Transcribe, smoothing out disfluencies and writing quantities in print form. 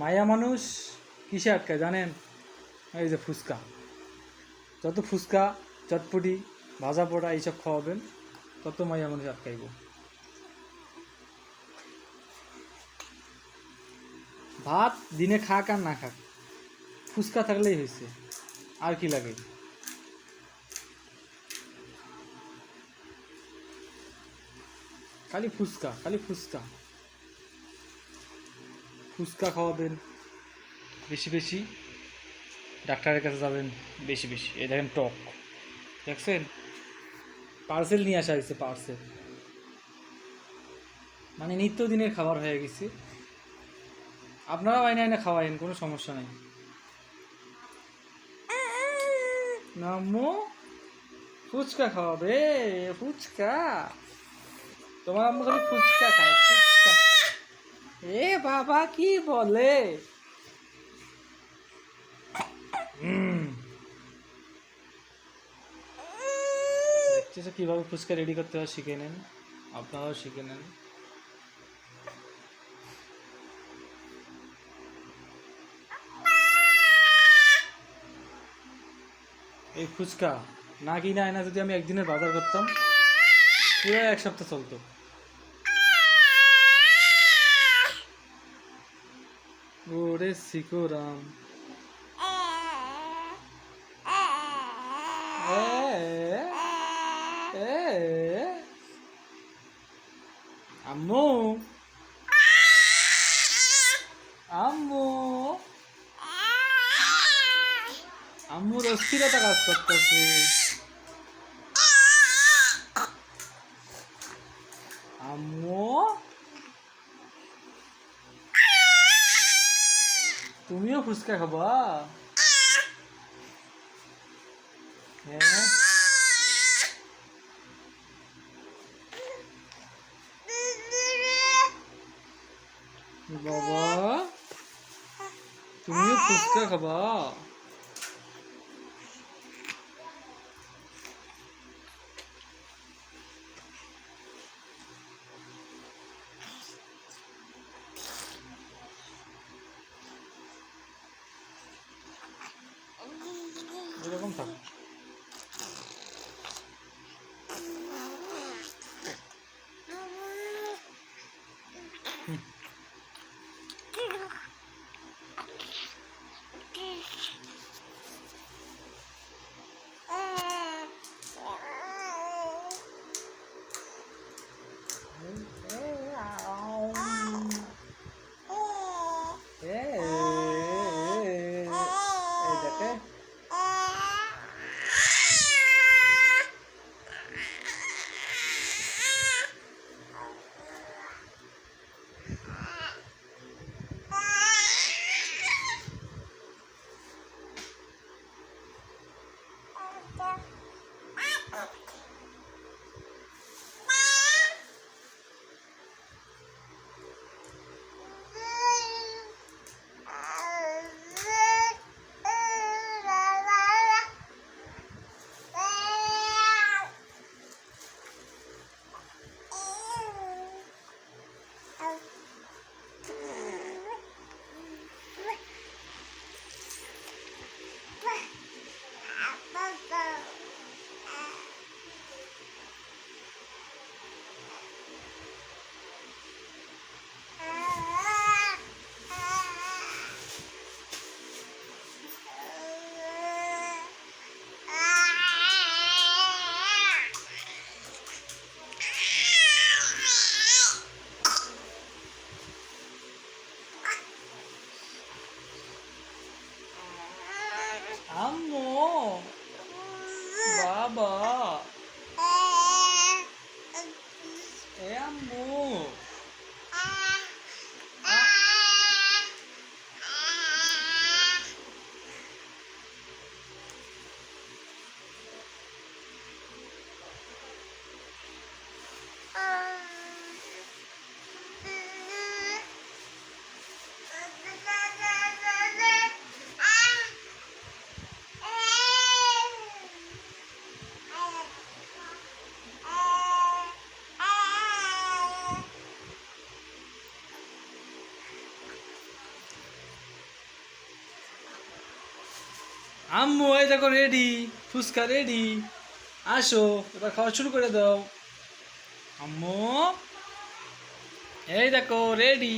মায়া মানুষ কিসে আটকায় জানেন? এই যে ফুচকা, যত ফুচকা চটপটি ভাজা পোড়া এইসব খাওয়াবেন তত মায়া মানুষ আটকাইব। ভাত দিনে খাক আর না খাক, ফুচকা থাকলেই হয়েছে, আর কি লাগে? খালি ফুচকা, খালি ফুচকা। ফুচকা খাওয়াবেন বেশি বেশি, ডাক্তারের কাছে যাবেন বেশি বেশি। এই দেখেন টক, দেখছেন? পার্সেল নিয়ে আসা হয়েছে, পার্সেল, মানে নিত্যদিনের খাবার হয়ে গেছে। আপনারা আইনে আইনে খাওয়াইন, কোনো সমস্যা নেই। নামো, ফুচকা খাওয়াবে, ফুচকা। তোমার আম্মু খালি ফুচকা খায়, ফুচকা। এ বাবা কি বলে! দেখতেছো কীভাবে ফুচকা রেডি করতে হয়, শিখে নেন, আপনারাও শিখে নেন। এই ফুচকা না কিনে আয়না যদি আমি একদিনের বাজার করতাম, পুরো এক সপ্তাহ চলতো। ওরে সিকোরাম, আম্মু, আম্মু, আম্মুর অস্থিরতা কাজ করতেছে। আম্মু, তুমিও ফুচকা খাবা? হ্যাঁ, বাবা তুমিও ফুচকা খাবা? এরকম থাকো। এই দেখে আম্মু, বাবা, এ আম্মু, আম্মু এই দেখো রেডি, ফুচকা রেডি, আসো এবার খাওয়া শুরু করে দাও। আম্মু এই দেখো রেডি।